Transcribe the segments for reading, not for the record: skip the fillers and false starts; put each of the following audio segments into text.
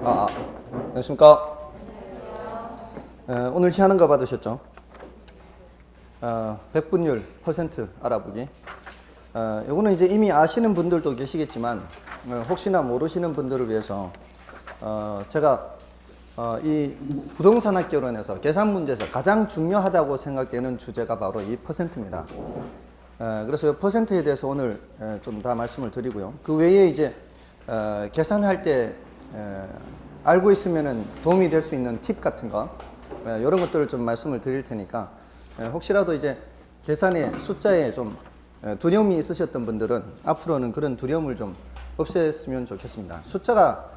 안녕하십니까. 오늘 희한한 거 받으셨죠? 백분율 퍼센트 알아보기. 요거는 이제 이미 아시는 분들도 계시겠지만 혹시나 모르시는 분들을 위해서 제가 이 부동산 학개론에서 계산 문제에서 가장 중요하다고 생각되는 주제가 바로 이 퍼센트입니다. 그래서 이 퍼센트에 대해서 오늘 좀 다 말씀을 드리고요. 그 외에 이제 계산할 때 알고 있으면은 도움이 될 수 있는 팁 같은 거 이런 것들을 좀 말씀을 드릴 테니까 혹시라도 이제 계산의 숫자에 좀 두려움이 있으셨던 분들은 앞으로는 그런 두려움을 좀 없앴으면 좋겠습니다. 숫자가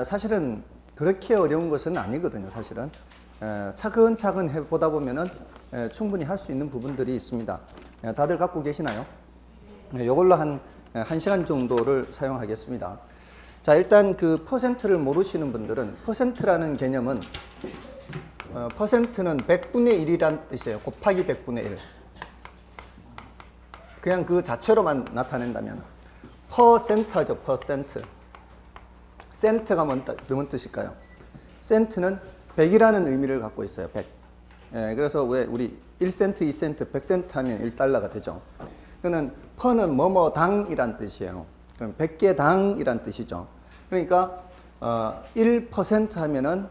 사실은 그렇게 어려운 것은 아니거든요. 사실은 차근차근 해보다 보면은 충분히 할 수 있는 부분들이 있습니다. 다들 갖고 계시나요? 이걸로 한 1시간 정도를 사용하겠습니다. 자, 일단 그 퍼센트를 모르시는 분들은 퍼센트라는 개념은 퍼센트는 100분의 1이란 뜻이에요. 곱하기 100분의 1. 그냥 그 자체로만 나타낸다면 퍼센트죠. 퍼센트. 센트가 뭔 뜻일까요? 센트는 100이라는 의미를 갖고 있어요. 100. 그래서 왜 우리 1센트, 2센트, 100센트 하면 1달러가 되죠. 그는 퍼는 뭐뭐당이란 뜻이에요. 그럼 100개 당이란 뜻이죠. 그러니까 1% 하면은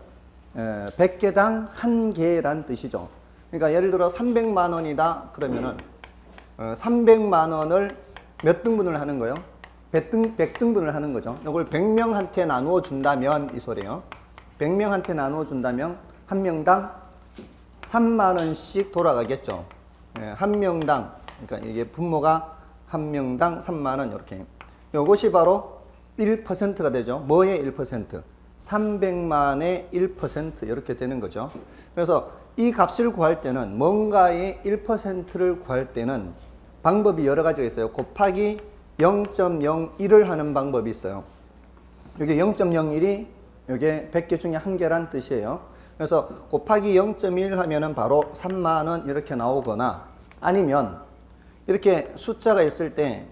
100개당 1개란 뜻이죠. 그러니까 예를 들어 300만 원이다 그러면은 300만 원을 몇 등분을 하는 거예요? 100등분을 하는 거죠. 이걸 100명한테 나누어 준다면 이 소리예요. 100명한테 나누어 준다면 한 명당 3만 원씩 돌아가겠죠. 한 명당, 그러니까 이게 분모가 한 명당 3만 원 이렇게. 이것이 바로 1%가 되죠. 뭐의 1%? 300만의 1% 이렇게 되는 거죠. 그래서 이 값을 구할 때는 뭔가의 1%를 구할 때는 방법이 여러 가지가 있어요. 곱하기 0.01을 하는 방법이 있어요. 여기 0.01이 이게 100개 중에 1개란 뜻이에요. 그래서 곱하기 0.1 하면은 바로 3만 원 이렇게 나오거나 아니면 이렇게 숫자가 있을 때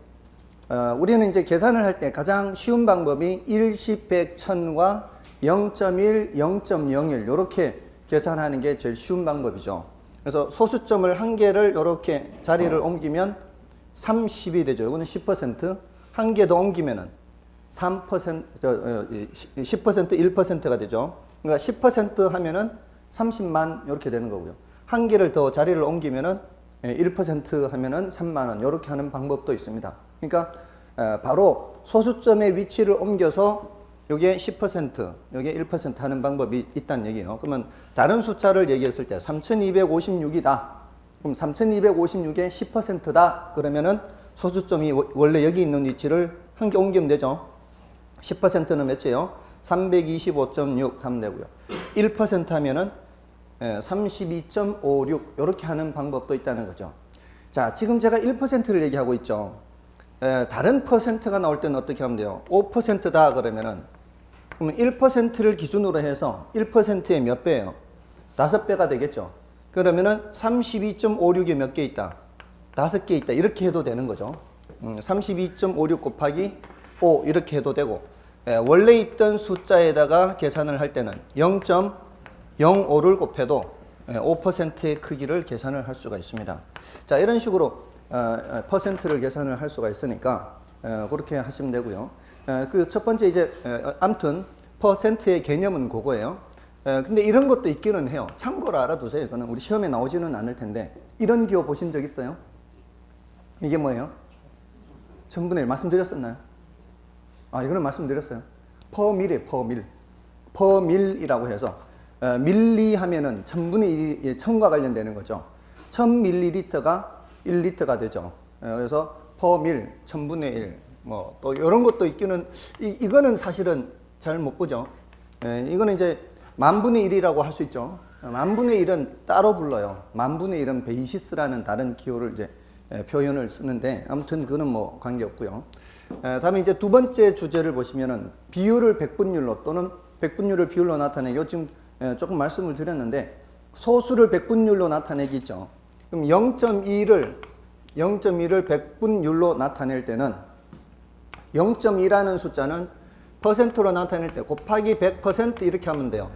우리는 이제 계산을 할 때 가장 쉬운 방법이 1, 10, 100, 1000과 0.1, 0.01 이렇게 계산하는 게 제일 쉬운 방법이죠. 그래서 소수점을 한 개를 이렇게 자리를 옮기면 30이 되죠. 이거는 10%. 한 개 더 옮기면은 3%, 10%, 1%가 되죠. 그러니까 10% 하면은 30만 이렇게 되는 거고요. 한 개를 더 자리를 옮기면은 1% 하면은 3만 원 이렇게 하는 방법도 있습니다. 그러니까 바로 소수점의 위치를 옮겨서 요게 10%, 요게 1% 하는 방법이 있다는 얘기예요. 그러면 다른 숫자를 얘기했을 때 3256이다. 그럼 3256의 10%다. 그러면은 소수점이 원래 여기 있는 위치를 한 개 옮기면 되죠. 10%는 몇이에요? 325.6 하면 되고요. 1% 하면은 32.56 이렇게 하는 방법도 있다는 거죠. 자, 지금 제가 1%를 얘기하고 있죠. 다른 퍼센트가 나올 때는 어떻게 하면 돼요? 5%다 그러면은 그러면 1%를 기준으로 해서 1%의 몇 배예요? 5배가 되겠죠. 그러면은 32.56이 몇 개 있다? 5개 있다. 이렇게 해도 되는 거죠. 32.56 곱하기 5 이렇게 해도 되고 원래 있던 숫자에다가 계산을 할 때는 0.05를 곱해도 5%의 크기를 계산을 할 수가 있습니다. 자, 이런 식으로 퍼센트를 계산을 할 수가 있으니까 그렇게 하시면 되고요. 그 첫 번째 이제 아무튼 퍼센트의 개념은 그거예요. 근데 이런 것도 있기는 해요. 참고로 알아두세요. 이거는 우리 시험에 나오지는 않을 텐데 이런 기호 보신 적 있어요? 이게 뭐예요? 1000분의 1 말씀드렸었나요? 이거는 말씀드렸어요. 퍼밀이에요. 퍼밀. 퍼밀이라고 해서 밀리 하면은 1000분의 1이 1000과 관련되는 거죠. 1000ml가 1리터가 되죠. 그래서 퍼밀 1000분의 1. 뭐 또 이런 것도 있기는 이거는 사실은 잘 못 보죠. 이거는 이제 만분의 1이라고 할 수 있죠. 만분의 1은 따로 불러요. 만분의 1은 베이시스라는 다른 기호를 이제 표현을 쓰는데 아무튼 그거는 뭐 관계없고요. 다음에 이제 두 번째 주제를 보시면은 비율을 백분율로 또는 백분율을 비율로 나타내기 지금 조금 말씀을 드렸는데 소수를 백분율로 나타내기 있죠. 그럼 0.2를 백분율로 나타낼 때는 0.2라는 숫자는 퍼센트로 나타낼 때 곱하기 100% 이렇게 하면 돼요.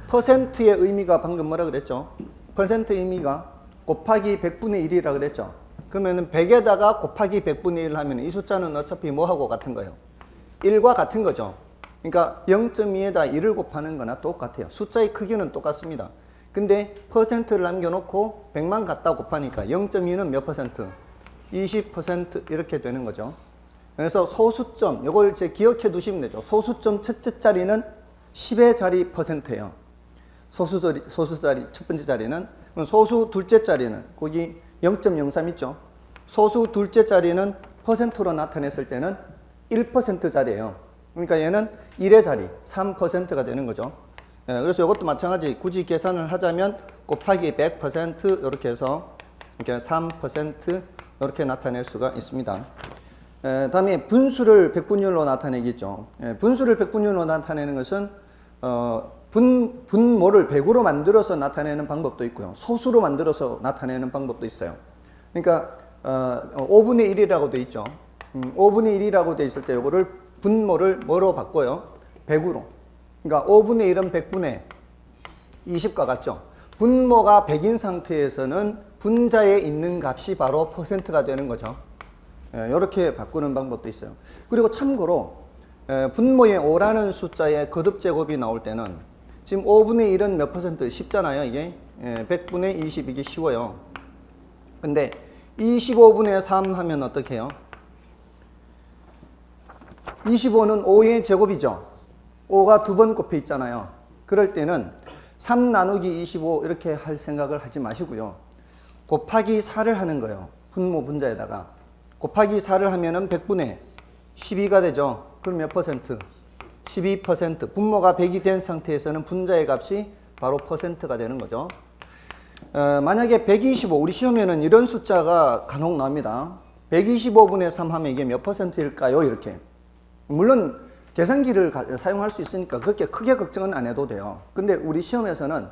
퍼센트의 의미가 방금 뭐라 그랬죠? 퍼센트 의미가 곱하기 100분의 1이라 그랬죠? 그러면은 100에다가 곱하기 100분의 1 하면 이 숫자는 어차피 뭐하고 같은 거예요? 1과 같은 거죠. 그러니까 0.2에다 1을 곱하는 거나 똑같아요. 숫자의 크기는 똑같습니다. 근데 퍼센트를 남겨놓고 100만 갖다 곱하니까 0.2는 몇 퍼센트? 20% 이렇게 되는 거죠. 그래서 소수점, 이걸 이제 기억해 두시면 되죠. 소수점 첫째 자리는 10의 자리 퍼센트예요. 소수 자리 첫 번째 자리는. 소수 둘째 자리는 거기 0.03 있죠. 소수 둘째 자리는 퍼센트로 나타냈을 때는 1% 자리예요. 그러니까 얘는 1의 자리, 3%가 되는 거죠. 예, 그래서 이것도 마찬가지 굳이 계산을 하자면 곱하기 100% 이렇게 해서 이렇게 3% 이렇게 나타낼 수가 있습니다. 다음에 분수를 백분율로 나타내겠죠. 분수를 백분율로 나타내는 것은 분모를 100으로 만들어서 나타내는 방법도 있고요. 소수로 만들어서 나타내는 방법도 있어요. 그러니까 5분의 1이라고 돼 있죠. 5분의 1이라고 돼 있을 때 이거를 분모를 뭐로 바꿔요? 100으로. 그러니까 5분의 1은 100분의 20과 같죠. 분모가 100인 상태에서는 분자에 있는 값이 바로 퍼센트가 되는 거죠. 이렇게 바꾸는 방법도 있어요. 그리고 참고로 분모에 5라는 숫자의 거듭제곱이 나올 때는 지금 5분의 1은 몇 퍼센트? 10잖아요. 이게 100분의 20 이게 쉬워요. 근데 25분의 3 하면 어떻게 해요? 25는 5의 제곱이죠. 5가 두 번 곱해 있잖아요. 그럴 때는 3 나누기 25 이렇게 할 생각을 하지 마시고요. 곱하기 4를 하는 거예요. 분모 분자에다가. 곱하기 4를 하면은 100분의 12가 되죠. 그럼 몇 퍼센트? 12%. 분모가 100이 된 상태에서는 분자의 값이 바로 퍼센트가 되는 거죠. 만약에 125, 우리 시험에는 이런 숫자가 간혹 나옵니다. 125분의 3 하면 이게 몇 퍼센트일까요? 이렇게. 물론 계산기를 사용할 수 있으니까 그렇게 크게 걱정은 안 해도 돼요. 근데 우리 시험에서는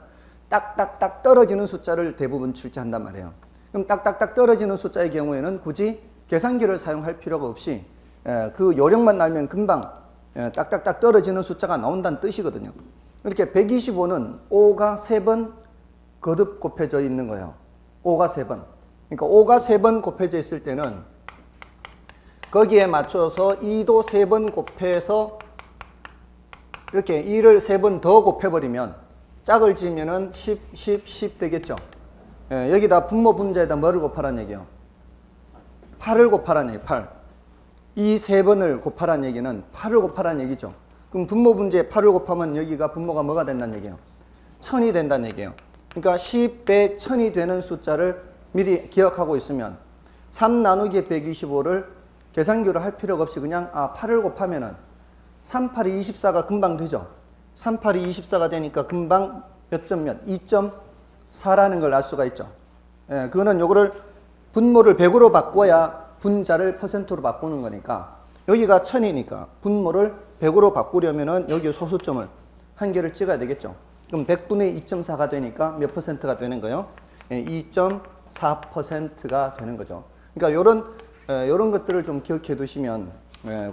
딱딱딱 떨어지는 숫자를 대부분 출제한단 말이에요. 그럼 딱딱딱 떨어지는 숫자의 경우에는 굳이 계산기를 사용할 필요가 없이 그 요령만 알면 금방 딱딱딱 떨어지는 숫자가 나온다는 뜻이거든요. 이렇게 125는 5가 3번 거듭 곱해져 있는 거예요. 5가 3번. 그러니까 5가 3번 곱해져 있을 때는 거기에 맞춰서 2도 3번 곱해서 이렇게 2를 3번 더 곱해버리면 짝을 지으면은 10 되겠죠. 여기다 분모 분자에다 뭐를 곱하라는 얘기예요? 8을 곱하라는 얘기예요. 8. 이 3번을 곱하라는 얘기는 8을 곱하라는 얘기죠. 그럼 분모 분자에 8을 곱하면 여기가 분모가 뭐가 된다는 얘기예요? 1000이 된다는 얘기예요. 그러니까 10, 100, 1000이 되는 숫자를 미리 기억하고 있으면 3 나누기 125를 계산기로 할 필요가 없이 그냥 8을 곱하면은 3, 8이 24가 금방 되죠. 3, 8이 24가 되니까 금방 몇 점 몇? 2.4라는 걸 알 수가 있죠. 그거는 요거를 분모를 100으로 바꿔야 분자를 퍼센트로 바꾸는 거니까 여기가 1000이니까 분모를 100으로 바꾸려면은 여기 소수점을 한 개를 찍어야 되겠죠. 그럼 100분의 2.4가 되니까 몇 퍼센트가 되는 거예요? 2.4%가 되는 거죠. 그러니까 요런 것들을 좀 기억해 두시면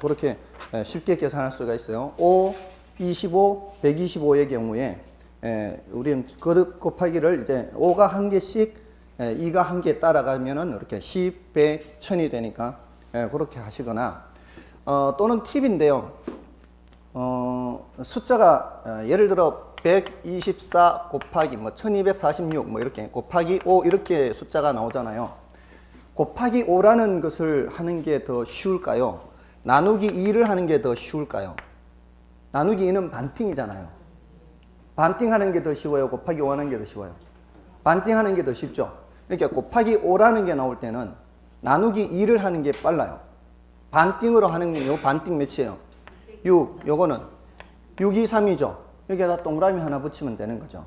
그렇게 쉽게 계산할 수가 있어요. 5, 25, 125의 경우에 우리는 거듭 곱하기를 이제 5가 한 개씩 2가 한 개 따라가면은 이렇게 10, 100, 1000이 되니까 그렇게 하시거나 또는 팁인데요. 숫자가 예를 들어 124 곱하기 1246 이렇게 곱하기 5 이렇게 숫자가 나오잖아요. 곱하기 5라는 것을 하는 게 더 쉬울까요? 나누기 2를 하는 게 더 쉬울까요? 나누기 2는 반띵이잖아요. 반띵하는 게 더 쉬워요? 곱하기 5 하는 게 더 쉬워요? 반띵하는 게 더 쉽죠? 이렇게 곱하기 5라는 게 나올 때는 나누기 2를 하는 게 빨라요. 반띵으로 하는 게 반띵 몇이에요? 6. 요거는 6, 2, 3이죠. 여기에다 동그라미 하나 붙이면 되는 거죠.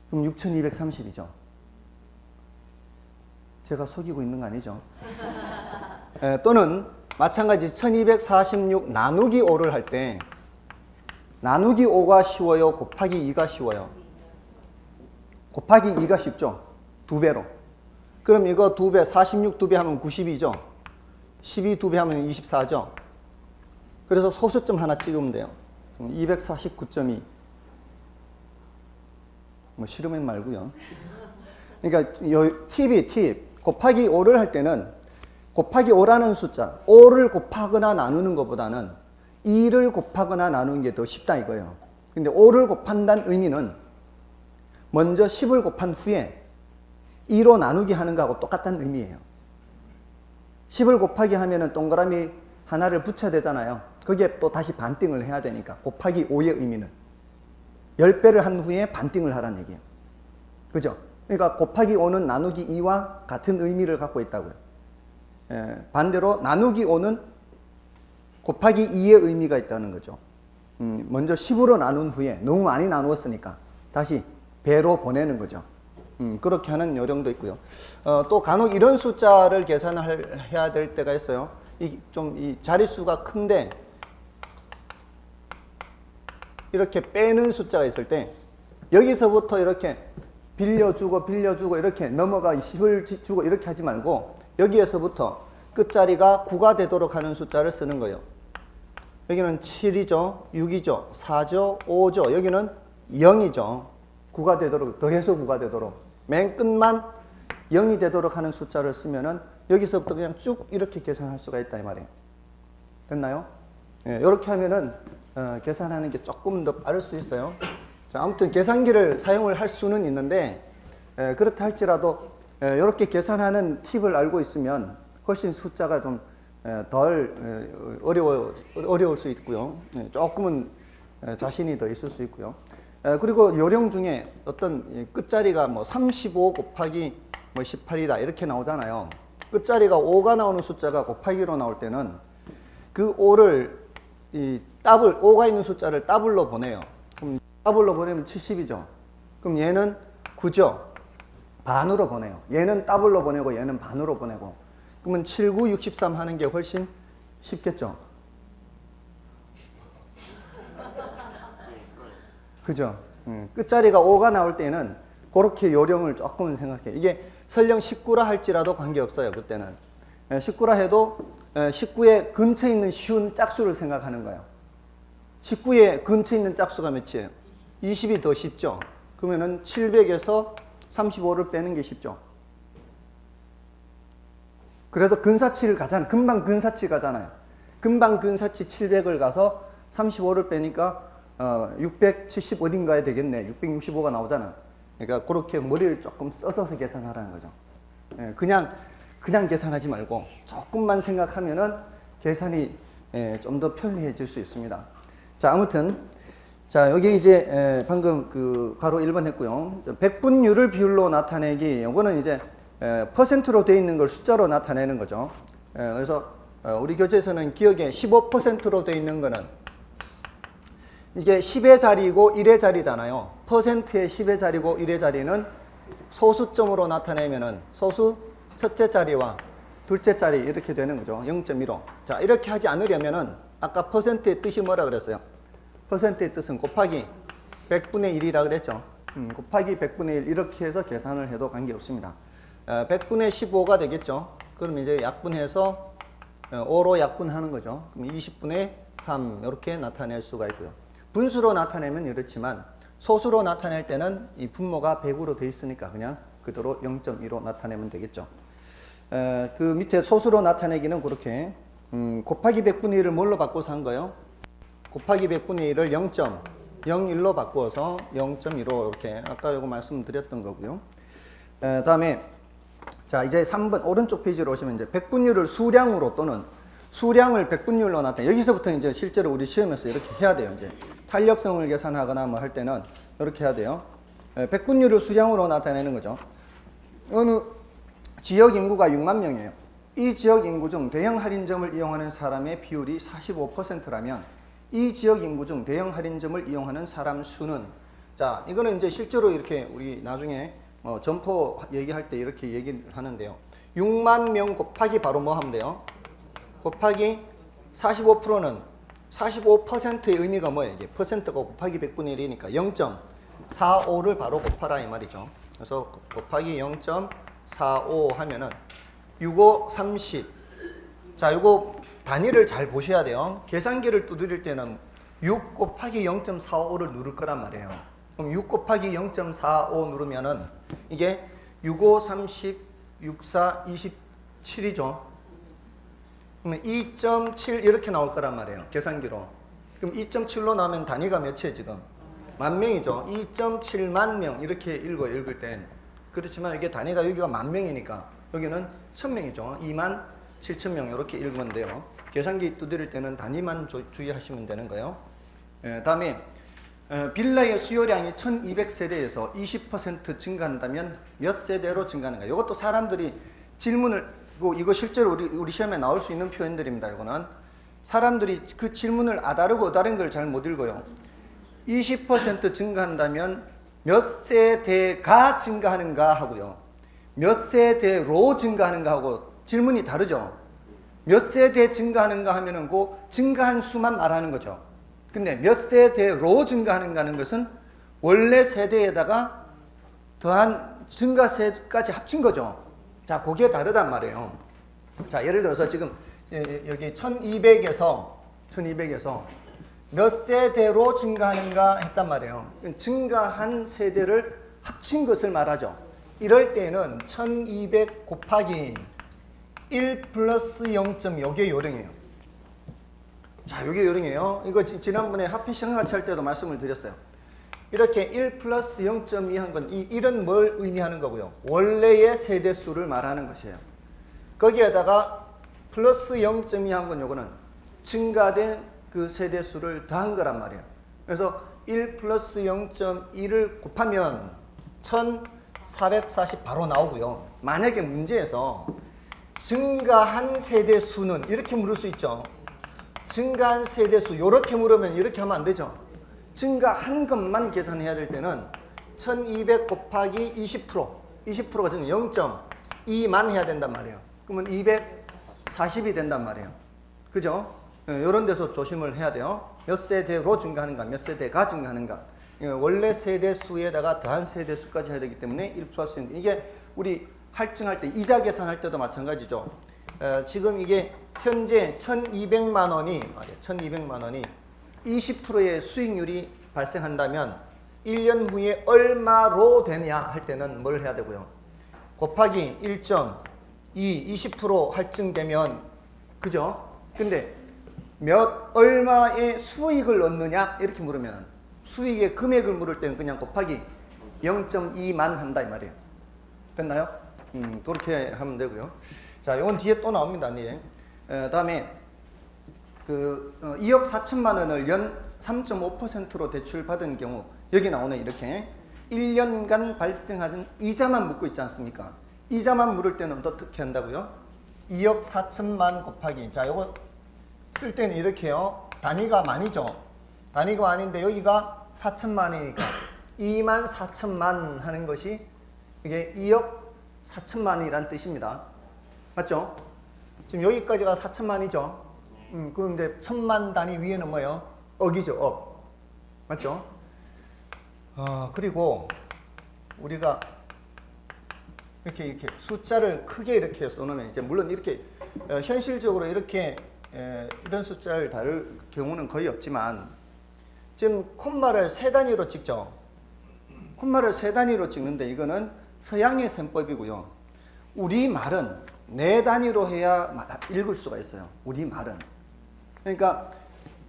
그럼 6230이죠. 제가 속이고 있는 거 아니죠? 또는 마찬가지 1246 나누기 5를 할 때 나누기 5가 쉬워요? 곱하기 2가 쉬워요? 곱하기 2가 쉽죠? 2배로. 그럼 이거 2배, 46 2배 하면 90이죠? 12 2배 하면 24죠? 그래서 소수점 하나 찍으면 돼요. 249.2. 뭐 싫으면 말고요. 그러니까 요 팁 곱하기 5를 할 때는 곱하기 5라는 숫자 5를 곱하거나 나누는 것보다는 2를 곱하거나 나누는 게 더 쉽다 이거예요. 근데 5를 곱한다는 의미는 먼저 10을 곱한 후에 2로 나누기 하는 거하고 똑같다는 의미예요. 10을 곱하기 하면은 동그라미 하나를 붙여야 되잖아요. 거기에 또 다시 반띵을 해야 되니까 곱하기 5의 의미는 10배를 한 후에 반띵을 하라는 얘기예요. 그죠? 그러니까 곱하기 5는 나누기 2와 같은 의미를 갖고 있다고요. 반대로 나누기 5는 곱하기 2의 의미가 있다는 거죠. 먼저 10으로 나눈 후에 너무 많이 나누었으니까 다시 배로 보내는 거죠. 그렇게 하는 요령도 있고요. 또 간혹 이런 숫자를 계산을 해야 될 때가 있어요. 이 자릿수가 큰데 이렇게 빼는 숫자가 있을 때 여기서부터 이렇게 빌려주고 이렇게 넘어가 10을 주고 이렇게 하지 말고 여기에서부터 끝자리가 9가 되도록 하는 숫자를 쓰는 거예요. 여기는 7이죠, 6이죠, 4죠, 5죠. 여기는 0이죠. 9가 되도록, 더해서 9가 되도록. 맨 끝만 0이 되도록 하는 숫자를 쓰면은 여기서부터 그냥 쭉 이렇게 계산할 수가 있다 이 말이에요. 됐나요? 예, 이렇게 하면은 계산하는 게 조금 더 빠를 수 있어요. 자, 아무튼 계산기를 사용을 할 수는 있는데 그렇다 할지라도 이렇게 계산하는 팁을 알고 있으면 훨씬 숫자가 좀 덜 어려울 수 있고요. 조금은 자신이 더 있을 수 있고요. 그리고 요령 중에 어떤 끝자리가 뭐 35 곱하기 뭐 18이다 이렇게 나오잖아요. 끝자리가 5가 나오는 숫자가 곱하기로 나올 때는 그 5를 이 더블 5가 있는 숫자를 더블로 보내요. 그럼 더블로 보내면 70이죠. 그럼 얘는 9죠. 반으로 보내요. 얘는 더블로 보내고 얘는 반으로 보내고. 그러면 7, 9, 63 하는 게 훨씬 쉽겠죠. 그죠? 끝자리가 5가 나올 때는 그렇게 요령을 조금은 생각해요. 이게 설령 19라 할지라도 관계없어요. 그때는 19라 해도 19의 근처에 있는 쉬운 짝수를 생각하는 거예요. 19의 근처에 있는 짝수가 몇이에요? 20이 더 쉽죠. 그러면은 700에서 35를 빼는 게 쉽죠. 그래도 근사치를 가잖아요. 금방 근사치 가잖아요. 금방 근사치 700을 가서 35를 빼니까 670 어딘가에 되겠네. 665가 나오잖아. 그러니까 그렇게 머리를 조금 써서 계산하라는 거죠. 그냥 계산하지 말고 조금만 생각하면은 계산이 좀 더 편리해질 수 있습니다. 자, 아무튼 자, 여기 이제 방금 그 가로 1번 했고요. 백분율을 비율로 나타내기. 이거는 이제 퍼센트로 되어 있는 걸 숫자로 나타내는 거죠. 그래서 우리 교재에서는 기억에 15%로 되어 있는 거는 이게 10의 자리고 1의 자리잖아요. 퍼센트의 10의 자리고 1의 자리는 소수점으로 나타내면은 소수 첫째 자리와 둘째 자리 이렇게 되는 거죠. 0.15. 자, 이렇게 하지 않으려면은 아까 퍼센트의 뜻이 뭐라 그랬어요? 퍼센트의 뜻은 곱하기 100분의 1이라 그랬죠. 곱하기 100분의 1 이렇게 해서 계산을 해도 관계없습니다. 100분의 15가 되겠죠. 그럼 이제 약분해서 5로 약분하는 거죠. 그럼 20분의 3 이렇게 나타낼 수가 있고요. 분수로 나타내면 이렇지만 소수로 나타낼 때는 이 분모가 100으로 돼 있으니까 그냥 그대로 0.2로 나타내면 되겠죠. 그 밑에 소수로 나타내기는 그렇게 곱하기 100분의 1을 뭘로 바꿔서 한 거예요? 곱하기 100분의 1을 0.01로 바꾸어서 0.15 이렇게 아까 이거 말씀드렸던 거고요. 다음에 자, 이제 3번 오른쪽 페이지로 오시면 이제 백분율을 수량으로 또는 수량을 백분율로 나타내. 여기서부터 이제 실제로 우리 시험에서 이렇게 해야 돼요. 이제 탄력성을 계산하거나 뭐 할 때는 이렇게 해야 돼요. 백분율을 수량으로 나타내는 거죠. 어느 지역 인구가 6만 명이에요. 이 지역 인구 중 대형 할인점을 이용하는 사람의 비율이 45%라면 이 지역 인구 중 대형 할인점을 이용하는 사람 수는, 자, 이거는 이제 실제로 이렇게 우리 나중에 점포 얘기할 때 이렇게 얘기를 하는데요. 6만 명 곱하기 바로 뭐 하면 돼요? 곱하기 45%는 45%의 의미가 뭐예요? 이게 퍼센트가 곱하기 100분의 1이니까 0.45를 바로 곱하라 이 말이죠. 그래서 곱하기 0.45 하면은 65, 30. 자, 이거 단위를 잘 보셔야 돼요. 계산기를 두드릴 때는 6 곱하기 0.45를 누를 거란 말이에요. 그럼 6 곱하기 0.45 누르면은 이게 65, 30, 64, 27이죠. 그러면 2.7 이렇게 나올 거란 말이에요. 계산기로. 그럼 2.7로 나오면 단위가 몇이에요 지금? 만명이죠. 2.7만 명 이렇게 읽을 땐. 그렇지만 이게 단위가 여기가 만명이니까 여기는 1000명이죠. 2만 7,000명 이렇게 읽으면 돼요. 계산기 두드릴 때는 단위만 주의하시면 되는 거예요. 다음에 빌라의 수요량이 1200세대에서 20% 증가한다면 몇 세대로 증가하는가? 이것도 사람들이 질문을, 이거 실제로 우리 시험에 나올 수 있는 표현들입니다. 이거는 사람들이 그 질문을 아다르고 어다른 걸 잘 못 읽어요. 20% 증가한다면 몇 세대가 증가하는가 하고요. 몇 세대로 증가하는가 하고 질문이 다르죠. 몇 세대 증가하는가 하면은 그 증가한 수만 말하는 거죠. 근데 몇 세대로 증가하는가 하는 것은 원래 세대에다가 더한 증가세까지 합친 거죠. 자, 그게 다르단 말이에요. 자, 예를 들어서 지금 여기 1200에서 몇 세대로 증가하는가 했단 말이에요. 증가한 세대를 합친 것을 말하죠. 이럴 때는 1200 곱하기 1 플러스 0점 요게 요령이에요. 자, 요게 요령이에요. 이거 지난번에 합해 시간 같이 할 때도 말씀을 드렸어요. 이렇게 1 플러스 0.2 한 건 이 1은 뭘 의미하는 거고요? 원래의 세대수를 말하는 것이에요. 거기에다가 플러스 0.2 한 건 요거는 증가된 그 세대수를 더한 거란 말이에요. 그래서 1 플러스 0.2를 곱하면 1440 바로 나오고요. 만약에 문제에서 증가한 세대수는 이렇게 물을 수 있죠. 증가한 세대수 이렇게 물으면 이렇게 하면 안 되죠. 증가한 것만 계산해야 될 때는 1200 곱하기 20%가 지금 0.2만 해야 된단 말이에요. 그러면 240이 된단 말이에요. 그죠? 이런 데서 조심을 해야 돼요. 몇 세대로 증가하는가, 몇 세대가 증가하는가. 원래 세대수에다가 더한 세대수까지 해야 되기 때문에 1 플러스 1. 이게 우리 할증할 때, 이자 계산할 때도 마찬가지죠. 지금 이게 현재 1200만 원이 20%의 수익률이 발생한다면 1년 후에 얼마로 되냐 할 때는 뭘 해야 되고요. 곱하기 1.2, 20% 할증되면, 그죠? 근데 얼마의 수익을 얻느냐 이렇게 물으면 수익의 금액을 물을 때는 그냥 곱하기 0.2만 한다 이 말이에요. 됐나요? 그렇게 하면 되고요. 자, 이건 뒤에 또 나옵니다. 네. 다음에 2억 4천만 원을 연 3.5%로 대출받은 경우 여기 나오는 이렇게 1년간 발생하는 이자만 묻고 있지 않습니까? 이자만 물을 때는 어떻게 한다고요? 2억 4천만 곱하기, 자, 요거 쓸 때는 이렇게요. 단위가 만이죠. 단위가 만인데 여기가 4천만이니까 2만 4천만 하는 것이 이게 2억 4천만이란 뜻입니다. 맞죠? 지금 여기까지가 4천만이죠. 그런데 천만 단위 위에는 뭐예요? 억이죠, 억. 맞죠? 그리고 우리가 이렇게 숫자를 크게 이렇게 써놓으면 이제 물론 이렇게 현실적으로 이렇게 이런 숫자를 다룰 경우는 거의 없지만 지금 콤마를 세 단위로 찍죠. 콤마를 세 단위로 찍는데 이거는 서양의 셈법이고요. 우리 말은 네 단위로 해야 읽을 수가 있어요. 우리 말은. 그러니까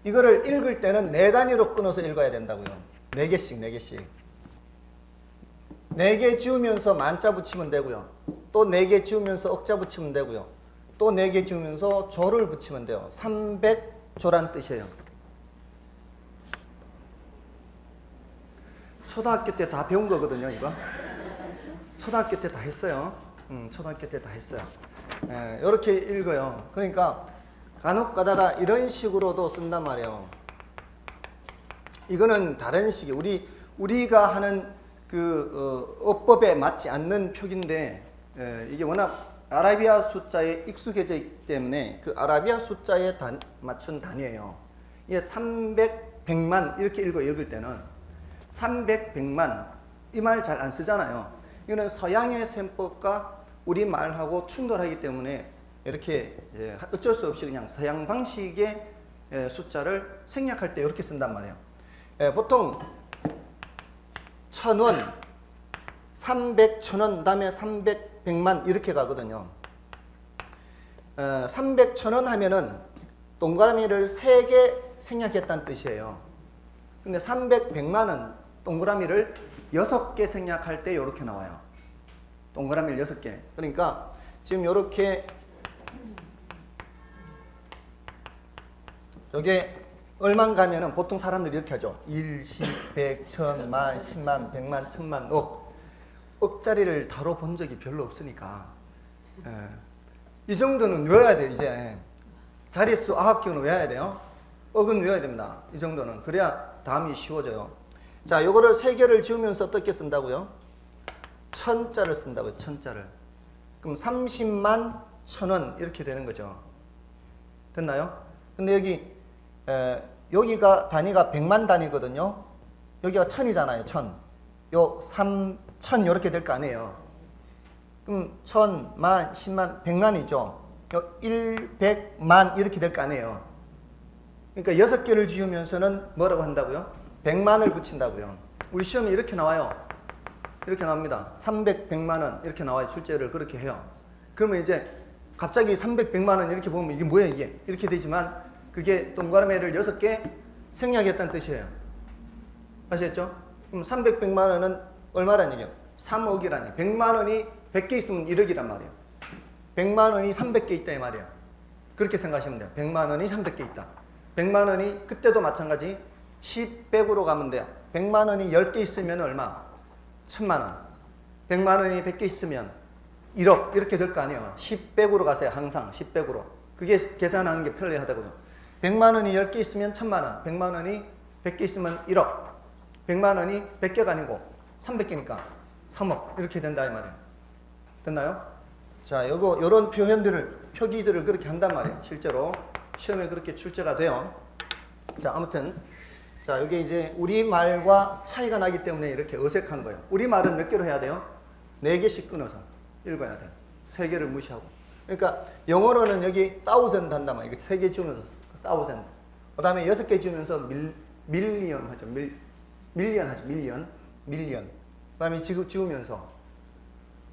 이거를 읽을 때는 네 단위로 끊어서 읽어야 된다고요. 네 개씩. 네 개 지우면서 만자 붙이면 되고요. 또 네 개 지우면서 억자 붙이면 되고요. 또 네 개 지우면서 조를 붙이면 돼요. 300조란 뜻이에요. 초등학교 때 다 배운 거거든요, 이거. 초등학교 때 다 했어요. 초등학교 때 다 했어요. 이렇게 읽어요. 그러니까 간혹 가다가 이런 식으로도 쓴단 말이에요. 이거는 다른 식이에요. 우리가 하는 그 어법에 맞지 않는 표기인데 이게 워낙 아라비아 숫자에 익숙해져 있기 때문에 그 아라비아 숫자에 맞춘 단위예요. 이게 300, 100만 이렇게 읽을 때는 300, 100만 이 말 잘 안 쓰잖아요. 이거는 서양의 셈법과 우리 말하고 충돌하기 때문에 이렇게 어쩔 수 없이 그냥 서양 방식의 숫자를 생략할 때 이렇게 쓴단 말이에요. 보통 1000원, 300, 1000원, 그다음에 300, 100만 이렇게 가거든요. 300, 1000원 하면은 동그라미를 3개 생략했다는 뜻이에요. 근데 300, 100만은 동그라미를 6개 생략할 때 이렇게 나와요. 동그라미를 6개. 그러니까 지금 이렇게 이게 얼만 가면은 보통 사람들이 이렇게 하죠. 1, 10, 100, 1000, 만, 10만, 100만, 1000만, 억짜리를 다뤄본 적이 별로 없으니까 이 정도는 외워야 돼요. 이제 자릿수 아학기호는 외워야 돼요. 억은 외워야 됩니다. 이 정도는. 그래야 다음이 쉬워져요. 자, 요거를 3개를 지우면서 어떻게 쓴다고요? 1000자를 쓴다고요. 1000자를. 그럼 30만 1000원 이렇게 되는 거죠. 됐나요? 근데 여기가 단위가 100만 단위거든요. 여기가 1000이잖아요. 1000. 요 3000 이렇게 될 거 아니에요. 그럼 1000, 만, 10만, 100만이죠. 요 1, 100만 이렇게 될 거 아니에요. 그러니까 6개를 지우면서는 뭐라고 한다고요? 100만을 붙인다고요. 우리 시험이 이렇게 나와요. 이렇게 나옵니다. 300, 100만 원 이렇게 나와요. 출제를 그렇게 해요. 그러면 이제 갑자기 300, 100만 원 이렇게 보면 이게 뭐야 이게? 이렇게 되지만 그게 동그라미를 6개 생략했다는 뜻이에요. 아시겠죠? 그럼 300, 100만 원은 얼마란 얘기예요? 3억이라니. 100만 원이 100개 있으면 1억이란 말이에요. 100만 원이 300개 있다 이 말이에요. 그렇게 생각하시면 돼요. 100만 원이 300개 있다. 100만 원이 그때도 마찬가지 10, 100으로 가면 돼요. 100만 원이 10개 있으면 얼마? 1000만 원. 100만 원이 100개 있으면 1억 이렇게 될 거 아니에요. 10, 100으로 가세요. 항상 10, 100으로. 그게 계산하는 게 편리하다고요. 100만 원이 10개 있으면 1000만 원. 100만 원이 100개 있으면 1억. 100만 원이 100개가 아니고 300개니까 3억 이렇게 된다 이 말이에요. 됐나요? 자, 요런 표기들을 그렇게 한단 말이에요. 실제로 시험에 그렇게 출제가 돼요. 자, 아무튼 자, 여기 이제 우리말과 차이가 나기 때문에 이렇게 어색한 거예요. 우리말은 몇 개로 해야 돼요? 4개씩 끊어서 읽어야 돼요. 3개를 무시하고. 그러니까 영어로는 여기 thousand 한단 말이에요. 3개 지우면서 thousand. 그 다음에 6개 지우면서 밀리언 하죠. 밀리언 하죠. 밀리언. 그 다음에 지우면서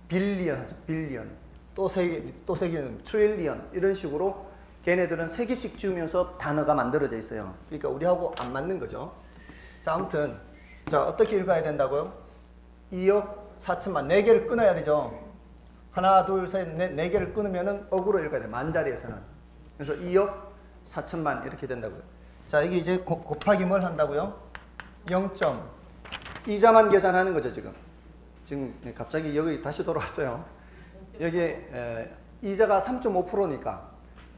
빌리언 하죠. 빌리언. 또 3개는 트릴리언. 이런 식으로 걔네들은 3개씩 지우면서 단어가 만들어져 있어요. 그러니까 우리하고 안 맞는 거죠. 자, 아무튼 자, 어떻게 읽어야 된다고요? 2억 4천만 4개를 끊어야 되죠. 하나, 둘, 셋, 넷 4개를 끊으면은 억으로 읽어야 돼요. 만자리에서는. 그래서 2억 4천만 이렇게 된다고요. 자, 여기 이제 곱하기 뭘 한다고요? 0점. 이자만 계산하는 거죠, 지금. 지금 갑자기 여기 다시 돌아왔어요. 여기에 이자가 3.5%니까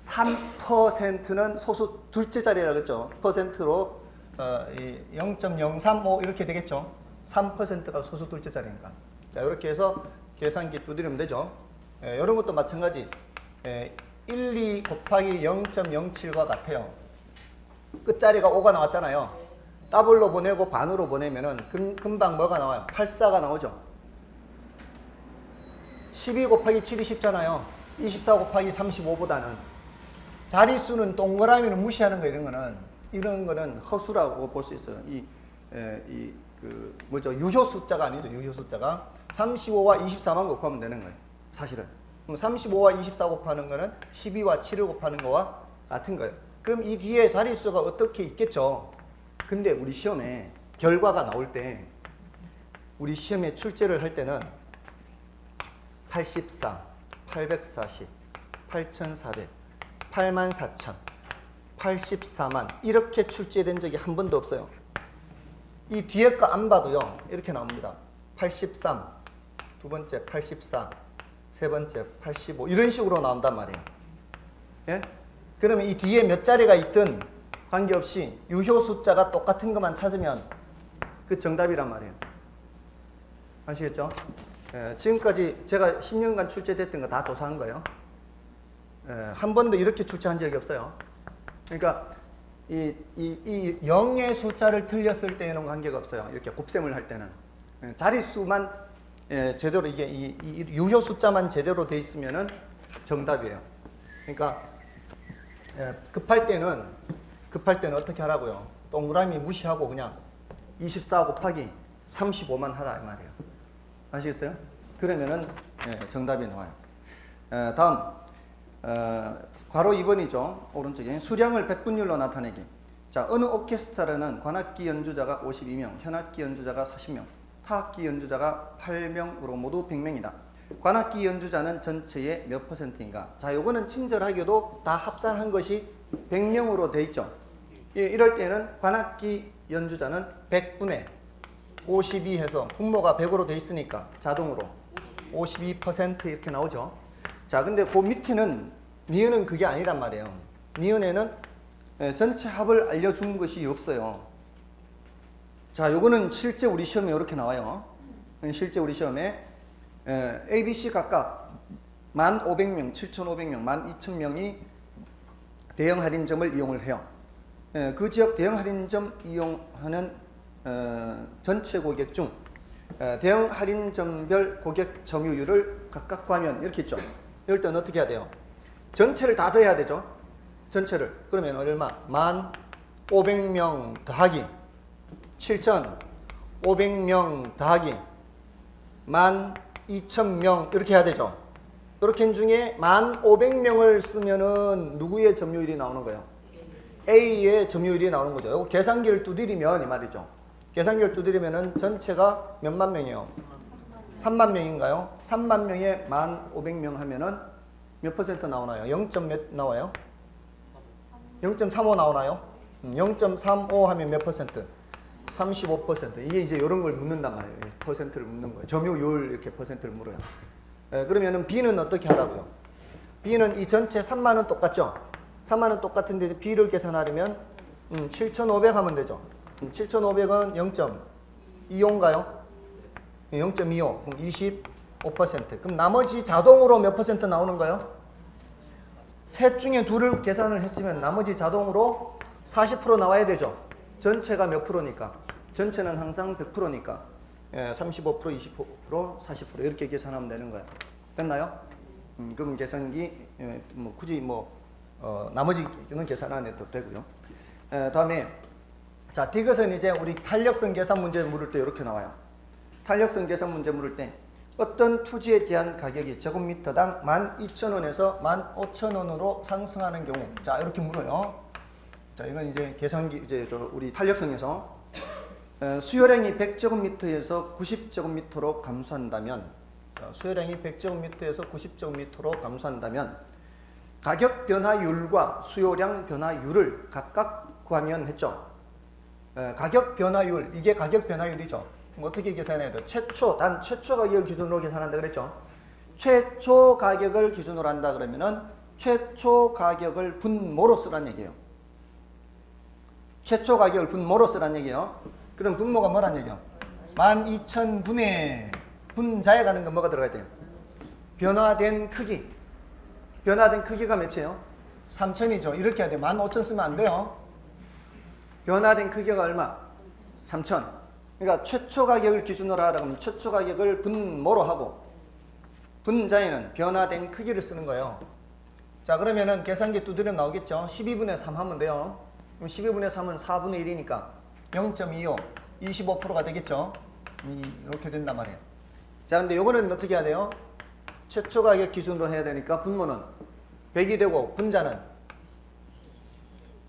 3%는 소수 둘째 자리라고 했죠. 퍼센트로 0.035 이렇게 되겠죠. 3%가 소수 둘째 자리니까. 자, 이렇게 해서 계산기 두드리면 되죠. 이런 것도 마찬가지. 1, 2 곱하기 0.07과 같아요. 끝자리가 5가 나왔잖아요. 더블로 보내고 반으로 보내면은 금방 뭐가 나와요? 84가 나오죠. 12 곱하기 7이 10잖아요. 24 곱하기 35보다는 자릿수는 동그라미는 무시하는 거 이런 거는 허수라고 볼 수 있어요. 유효 숫자가 아니죠. 유효 숫자가 35와 24만 곱하면 되는 거예요. 사실은. 그럼 35와 24 곱하는 거는 12와 7을 곱하는 거와 같은 거예요. 그럼 이 뒤에 자릿수가 어떻게 있겠죠? 근데 우리 시험에 결과가 나올 때 우리 시험에 출제를 할 때는 84, 840, 8400, 84,000, 84만 이렇게 출제된 적이 한 번도 없어요. 이 뒤에 거 안 봐도요. 이렇게 나옵니다. 83, 두 번째 84, 세 번째 85 이런 식으로 나온단 말이에요. 예? 그러면 이 뒤에 몇 자리가 있든 관계없이 유효 숫자가 똑같은 것만 찾으면 그 정답이란 말이에요. 아시겠죠? 지금까지 제가 10년간 출제됐던 거 다 조사한 거예요. 한 번도 이렇게 출제한 적이 없어요. 그러니까 이 0의 숫자를 틀렸을 때에는 관계가 없어요. 이렇게 곱셈을 할 때는 자릿수만 제대로 이게 이 유효 숫자만 제대로 돼 있으면은 정답이에요. 그러니까 급할 때는 어떻게 하라고요? 동그라미 무시하고 그냥 24 곱하기 35만 하라 이 말이에요. 아시겠어요? 그러면은 정답이 나와요. 다음 괄호 2번이죠. 오른쪽에 수량을 백분율로 나타내기. 자, 어느 오케스트라는 관악기 연주자가 52명, 현악기 연주자가 40명, 타악기 연주자가 8명으로 모두 100명이다. 관악기 연주자는 전체의 몇 퍼센트인가? 자, 요거는 친절하게도 다 합산한 것이 100명으로 돼 있죠. 이럴 때는 관악기 연주자는 100분의 52 해서 분모가 100으로 돼 있으니까 자동으로 52% 이렇게 나오죠. 자, 근데 그 밑에는 니은은 그게 아니란 말이에요. 니은에는 전체 합을 알려준 것이 없어요. 자, 요거는 실제 우리 시험에 이렇게 나와요. 실제 우리 시험에 A, B, C 각각 1,500명, 7,500명, 12,000명이 대형 할인점을 이용을 해요. 그 지역 대형 할인점 이용하는 전체 고객 중 대형 할인점별 고객 점유율을 각각 구하면 이렇게 있죠. 이럴 때는 어떻게 해야 돼요? 전체를 다 더해야 되죠. 전체를. 그러면 얼마? 1,500명 더하기 7,500명 더하기 12,000명 이렇게 해야 되죠. 이렇게 중에 1,500명을 쓰면은 누구의 점유율이 나오는 거예요? A의 점유율이 나오는 거죠. 이거 계산기를 두드리면 이 말이죠. 계산기를 두드리면은 전체가 몇만 명이에요? 3만 명인가요? 3만 명에 1,500명 하면은 몇 퍼센트 나오나요? 0. 몇 나와요? 0.35 나오나요? 0.35 하면 몇 퍼센트? 35%. 이게 이제 이런 걸 묻는단 말이에요. 퍼센트를 묻는 거예요. 점유율 이렇게 퍼센트를 물어요. 그러면은 B는 어떻게 하라고요? B는 이 전체 3만 원 똑같죠? 3만 원 똑같은데 B를 계산하려면 7,500 하면 되죠. 7,500은 0.25인가요? 0.25. 그럼 25%. 그럼 나머지 자동으로 몇 퍼센트 나오는가요? 셋 중에 둘을 계산을 했으면 나머지 자동으로 40% 나와야 되죠. 전체가 몇 프로니까? 전체는 항상 100%니까 35%, 20%, 40% 이렇게 계산하면 되는 거예요. 됐나요? 그럼 계산기 굳이 나머지는 계산 안 해도 되고요. 다음에 자, 디귿은 이제 우리 탄력성 계산 문제 물을 때 이렇게 나와요. 탄력성 계산 문제 물을 때 어떤 토지에 대한 가격이 제곱미터당 12,000원에서 15,000원으로 상승하는 경우, 자 이렇게 물어요. 자, 이건 이제 계산기 이제 우리 탄력성에서 수요량이 100제곱미터에서 90제곱미터로 감소한다면, 수요량이 100제곱미터에서 90제곱미터로 감소한다면 가격 변화율과 수요량 변화율을 각각 구하면 했죠. 가격 변화율, 이게 가격 변화율이죠. 어떻게 계산해야 돼요? 최초 가격을 기준으로 계산한다 그랬죠. 최초 가격을 기준으로 한다 그러면은 최초 가격을 분모로 쓰란 얘기예요. 최초 가격을 분모로 쓰란 얘기예요. 그럼 분모가 뭐란 얘기예요? 12,000분의 분자에 가는 건 뭐가 들어가야 돼요? 변화된 크기. 변화된 크기가 몇이에요? 3,000이죠. 이렇게 해야 돼요. 15,000 쓰면 안 돼요. 변화된 크기가 얼마? 3,000. 그러니까 최초 가격을 기준으로 하라고 하면 최초 가격을 분모로 하고 분자에는 변화된 크기를 쓰는 거예요. 자, 그러면은 계산기 두드리면 나오겠죠. 12분의 3 하면 돼요. 그럼 12분의 3은 4분의 1이니까 0.25, 25%가 되겠죠. 이렇게 된단 말이에요. 자, 근데 요거는 어떻게 해야 돼요? 최초 가격 기준으로 해야 되니까 분모는 100이 되고 분자는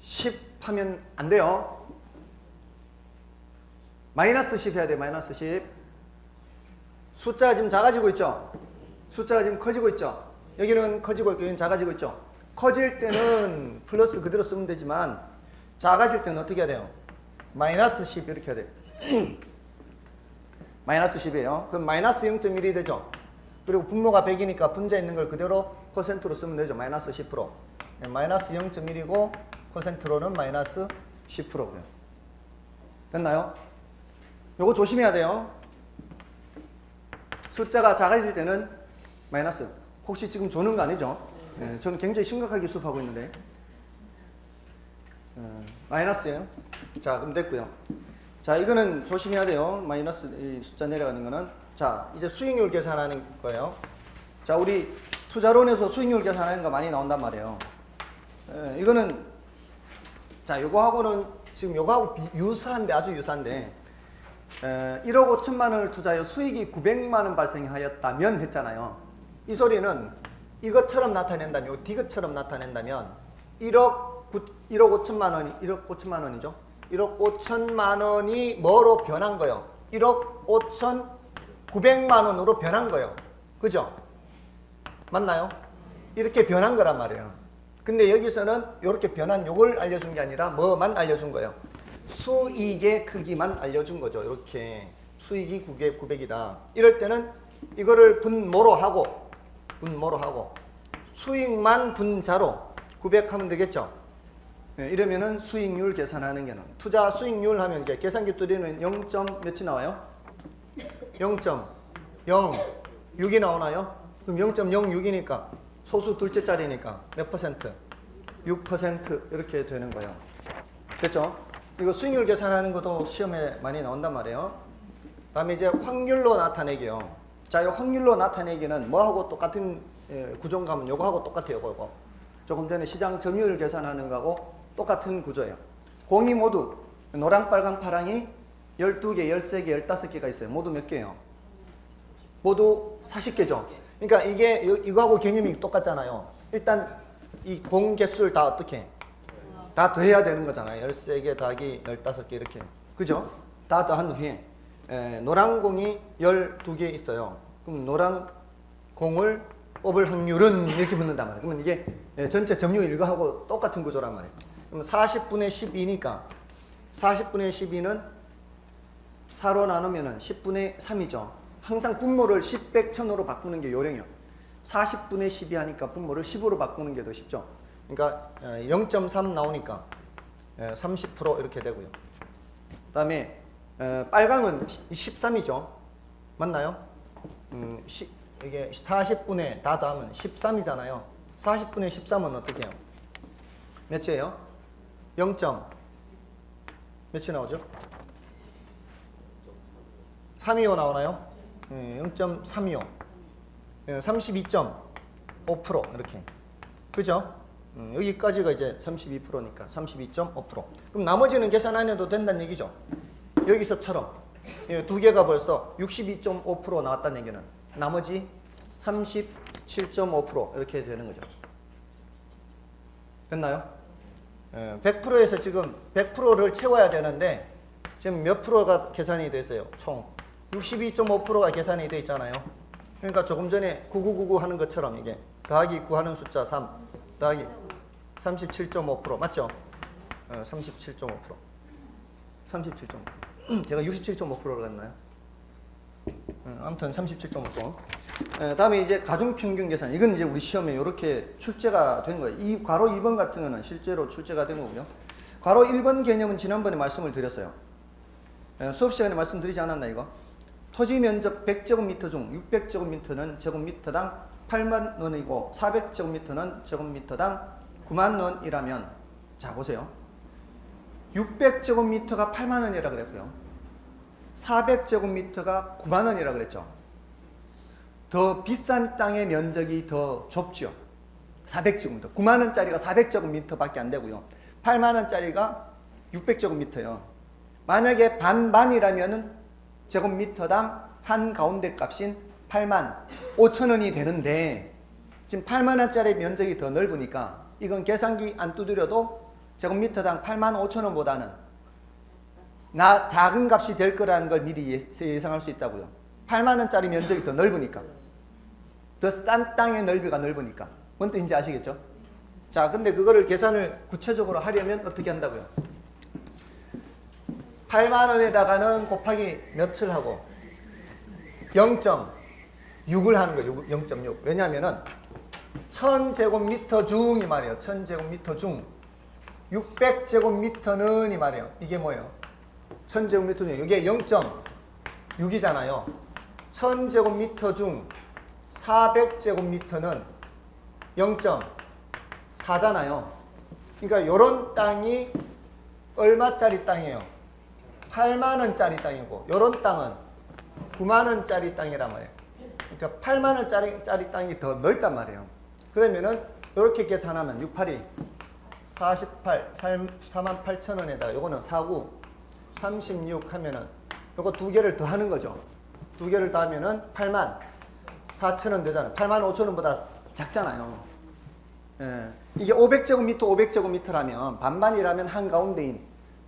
10 하면 안 돼요. 마이너스 10 해야 돼. 마이너스 10. 숫자가 지금 작아지고 있죠. 숫자가 지금 커지고 있죠. 여기는 커지고 있고 여기는 작아지고 있죠. 커질 때는 플러스 그대로 쓰면 되지만 작아질 때는 어떻게 해야 돼요? 마이너스 10 이렇게 해야 돼요. 마이너스 10이에요. 그럼 마이너스 0.1이 되죠. 그리고 분모가 100이니까 분자에 있는 걸 그대로 퍼센트로 쓰면 되죠. 마이너스 10%. 마이너스 0.1이고 퍼센트로는 마이너스 10%고요. 됐나요? 요거 조심해야 돼요. 숫자가 작아질 때는 마이너스. 혹시 지금 조는 거 아니죠? 네, 저는 굉장히 심각하게 수업하고 있는데 마이너스예요. 자, 그럼 됐고요. 자, 이거는 조심해야 돼요. 마이너스 이 숫자 내려가는 거는. 자, 이제 수익률 계산하는 거예요. 자, 우리 투자론에서 수익률 계산하는 거 많이 나온단 말이에요. 이거는 자 요거하고는 지금 요거하고 유사한데 아주 유사한데 1억 5천만 원을 투자하여 수익이 900만 원 발생하였다면 했잖아요. 이 소리는 이것처럼 나타낸다면, 요 디귿처럼 나타낸다면 1억 5천만 원이 1억 5천만 원이죠. 1억 5천만 원이 뭐로 변한 거예요? 1억 5천 900만 원으로 변한 거예요. 그죠? 맞나요? 이렇게 변한 거란 말이에요. 근데 여기서는 이렇게 변한 요걸 알려준 게 아니라 뭐만 알려준 거예요? 수익의 크기만 알려준 거죠. 이렇게 수익이 900이다. 이럴 때는 이거를 분모로 하고 수익만 분자로 900 하면 되겠죠. 이러면은 수익률 계산하는 게는 투자 수익률 하면 이제 계산기 뚫리는 0. 몇이 나와요? 0.06이 나오나요? 그럼 0.06이니까 소수 둘째 자리니까 몇 퍼센트? 6% 이렇게 되는 거예요. 됐죠? 이거 수익률 계산하는 것도 시험에 많이 나온단 말이에요. 다음에 이제 확률로 나타내기요. 자, 이 확률로 나타내기는 뭐하고 똑같은 구조인가 하면 요거하고 똑같아요. 요거. 조금 전에 시장 점유율 계산하는 거하고 똑같은 구조예요. 공이 모두 노랑, 빨강, 파랑이 12개, 13개, 15개가 있어요. 모두 몇 개예요? 모두 40개죠. 그러니까 이게 이거하고 개념이 똑같잖아요. 일단 이 공 개수를 다 어떻게 다 더해야 되는 거잖아요. 13개 더하기 15개 이렇게. 그죠? 다 더한 후에 노란 공이 12개 있어요. 그럼 노란 공을 뽑을 확률은 이렇게 붙는단 말이에요. 그러면 이게 전체 점유율 이거하고 똑같은 구조란 말이에요. 그럼 40분의 12니까 40분의 12는 4로 나누면 10분의 3이죠. 항상 분모를 10, 100, 1000으로 바꾸는 게 요령이에요. 40분의 12 하니까 분모를 10으로 바꾸는 게 더 쉽죠. 그러니까 0.3 나오니까 30% 이렇게 되고요. 그 다음에 빨강은 13이죠. 맞나요? 이게 40분의 다 더하면 13이잖아요. 40분의 13은 어떻게 해요? 몇이에요? 0. 몇이 나오죠? 325 나오나요? 0.325 32.5% 이렇게. 그죠? 여기까지가 이제 32%니까 32.5%. 그럼 나머지는 계산 안 해도 된다는 얘기죠. 여기서처럼 두 개가 벌써 62.5% 나왔다는 얘기는 나머지 37.5% 이렇게 되는 거죠. 됐나요? 100%에서 지금 100%를 채워야 되는데 지금 몇 프로가 계산이 됐어요? 총 62.5%가 계산이 돼 있잖아요. 그러니까 조금 전에 9999 하는 것처럼 이게 더하기 9 하는 숫자 3 더하기 37.5% 맞죠? 37.5% 37.5% 제가 67.5%를 했나요? 아무튼 37.5%. 다음에 이제 가중평균 계산. 이건 이제 우리 시험에 이렇게 출제가 된 거예요. 이 괄호 2번 같은 거는 실제로 출제가 된 거고요. 괄호 1번 개념은 지난번에 말씀을 드렸어요. 수업 시간에 말씀드리지 않았나 이거? 토지 면적 100제곱미터 중 600제곱미터는 제곱미터당 8만 원이고 400제곱미터는 제곱미터당 9만 원이라면 자 보세요. 600제곱미터가 8만 원이라 그랬고요. 400제곱미터가 9만 원이라 그랬죠. 더 비싼 땅의 면적이 더 좁죠. 400제곱미터. 9만 원짜리가 400제곱미터밖에 안 되고요. 8만 원짜리가 600제곱미터예요. 만약에 반반이라면은 제곱미터당 한 가운데 값인 8만 5천 원이 되는데 지금 8만 원짜리 면적이 더 넓으니까 이건 계산기 안 두드려도 제곱미터당 8만 5천 원보다는 작은 값이 될 거라는 걸 미리 예상할 수 있다고요. 8만 원짜리 면적이 더 넓으니까 더 싼 땅의 넓이가 넓으니까 뭔 뜻인지 아시겠죠? 자, 근데 그거를 계산을 구체적으로 하려면 어떻게 한다고요? 8만 원에다가는 곱하기 몇을 하고 0.6을 하는 거예요. 0.6. 왜냐면은 1000제곱미터 중이 말이에요. 1000제곱미터 중 600제곱미터는 이 말이에요. 이게 뭐예요? 1000제곱미터 중 이게 0.6이잖아요. 1000제곱미터 중 400제곱미터는 0.4잖아요. 그러니까 요런 땅이 얼마짜리 땅이에요? 8만 원짜리 땅이고 요런 땅은 9만 원짜리 땅이란 말이에요. 그러니까 8만 원짜리 땅이 더 넓단 말이에요. 그러면은 이렇게 계산하면 6, 8이 48, 4만 8천 원에다가 요거는 49, 36 하면은 요거 두 개를 더 하는 거죠. 두 개를 더 하면은 8만 4천 원 되잖아요. 8만 5천 원보다 작잖아요. 예. 이게 500제곱미터, 500제곱미터라면 반반이라면 한가운데인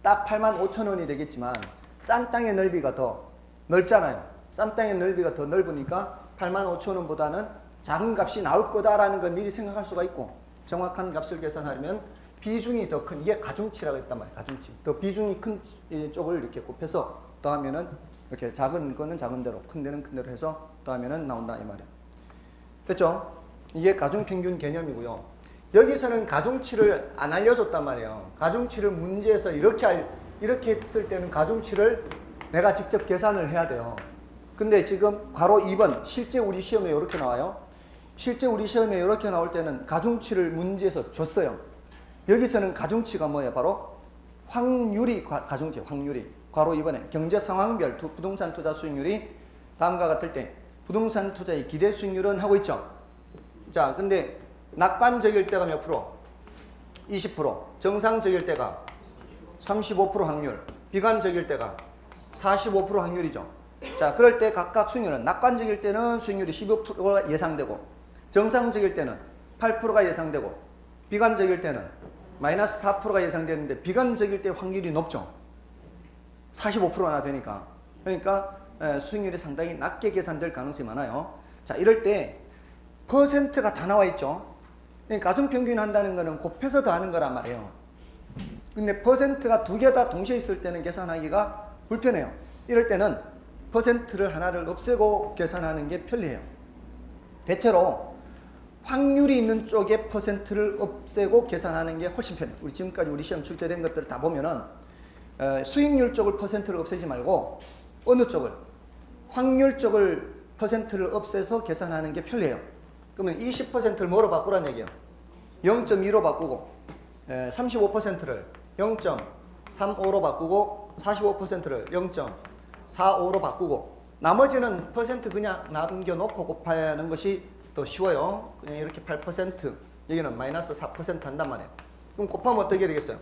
딱 8만 5천 원이 되겠지만 싼 땅의 넓이가 더 넓잖아요. 싼 땅의 넓이가 더 넓으니까 8만 5천 원보다는 작은 값이 나올 거다라는 걸 미리 생각할 수가 있고 정확한 값을 계산하려면 비중이 더 큰 이게 가중치라고 했단 말이에요. 가중치. 더 비중이 큰 쪽을 이렇게 곱해서 더하면은 이렇게 작은 거는 작은 대로 큰 데는 큰 대로 해서 더하면은 나온다 이 말이에요. 됐죠? 이게 가중평균 개념이고요. 여기서는 가중치를 안 알려줬단 말이에요. 가중치를 문제에서 이렇게 했을 때는 가중치를 내가 직접 계산을 해야 돼요. 근데 지금 괄호 2번 실제 우리 시험에 이렇게 나와요. 실제 우리 시험에 이렇게 나올 때는 가중치를 문제에서 줬어요. 여기서는 가중치가 뭐예요? 바로 확률이 가중치, 확률이. 괄호 2번에 경제 상황별 부동산 투자 수익률이 다음과 같을 때 부동산 투자의 기대 수익률은 하고 있죠. 자, 근데 낙관적일 때가 몇 프로? 20%. 정상적일 때가 35% 확률. 비관적일 때가 45% 확률이죠. 자, 그럴 때 각각 수익률은 낙관적일 때는 수익률이 15%가 예상되고 정상적일 때는 8%가 예상되고 비관적일 때는 마이너스 4%가 예상되는데 비관적일 때 확률이 높죠. 45%나 되니까. 그러니까 수익률이 상당히 낮게 계산될 가능성이 많아요. 자, 이럴 때 퍼센트가 다 나와 있죠. 그러니까 가중평균 한다는 거는 곱해서 더하는 거란 말이에요. 근데 퍼센트가 두 개 다 동시에 있을 때는 계산하기가 불편해요. 이럴 때는 퍼센트를 하나를 없애고 계산하는 게 편리해요. 대체로 확률이 있는 쪽에 퍼센트를 없애고 계산하는 게 훨씬 편해요. 우리 지금까지 우리 시험 출제된 것들을 다 보면은 수익률 쪽을 퍼센트를 없애지 말고 어느 쪽을 확률 쪽을 퍼센트를 없애서 계산하는 게 편리해요. 그러면 20%를 뭐로 바꾸라는 얘기예요? 0.2로 바꾸고 35%를 0.35로 바꾸고 45%를 0.45로 바꾸고 나머지는 퍼센트 그냥 남겨놓고 곱하는 것이 더 쉬워요. 그냥 이렇게 8% 여기는 마이너스 4% 한단 말이에요. 그럼 곱하면 어떻게 되겠어요?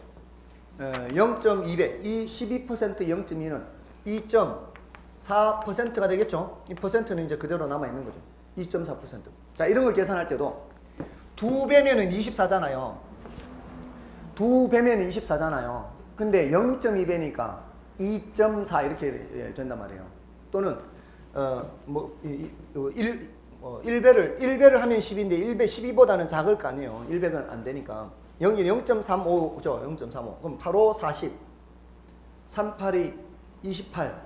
0.2배 이 12% 0.2는 2.4%가 되겠죠. 이 퍼센트는 이제 그대로 남아있는 거죠. 2.4%. 자, 이런 거 계산할 때도 2배면은 24잖아요. 2배면 24잖아요. 근데 0.2배니까 2.4 이렇게 된단 말이에요. 또는 1배를 하면 10인데 1배 12보다는 작을 거 아니에요. 1배가 안 되니까. 0.35죠. 0.35. 그럼 8, 5, 40. 3, 8이 28.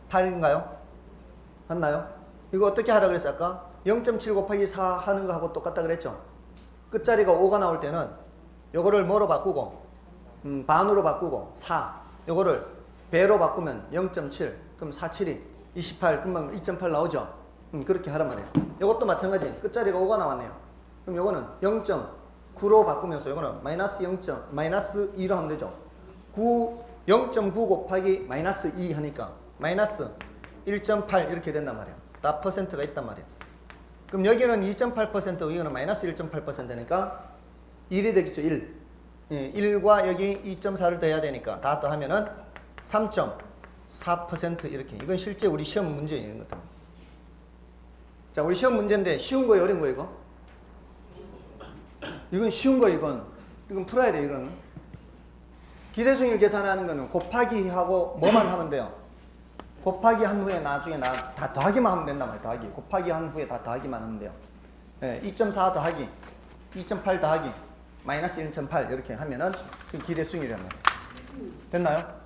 2.8인가요? 맞나요? 이거 어떻게 하라 그랬어요? 아까 0.7 곱하기 4 하는 거하고 똑같다 그랬죠? 끝자리가 5가 나올 때는 요거를 뭐로 바꾸고 반으로 바꾸고 4 요거를 배로 바꾸면 0.7 그럼 4, 7이 28 금방 2.8 나오죠? 그렇게 하란 말이에요. 요것도 마찬가지 끝자리가 5가 나왔네요. 그럼 요거는 0.9로 바꾸면서 요거는 마이너스 2로 하면 되죠. 0.9 곱하기 마이너스 2 하니까 마이너스 1.8 이렇게 된단 말이에요. 다 퍼센트가 있단 말이에요. 그럼 여기는 2.8% 여기는 마이너스 1.8%니까 1이 되겠죠. 1. 1과 여기 2.4를 더해야 되니까 다 더하면은 3.4% 이렇게. 이건 실제 우리 시험 문제에 있는 것들. 자, 우리 시험 문제인데 쉬운 거예요, 어려운 거예요, 이거? 이건 쉬운 거 이건 풀어야 돼, 이거는. 기대수익률 계산하는 거는 곱하기 하고 뭐만 하면 돼요? 곱하기 한 후에 나중에 다 더하기만 하면 된단 말이에요. 더하기. 곱하기 한 후에 다 더하기만 하면 돼요. 2.4 더하기, 2.8 더하기, 마이너스 1.8 이렇게 하면은 기대수익률이란 말이에요. 됐나요?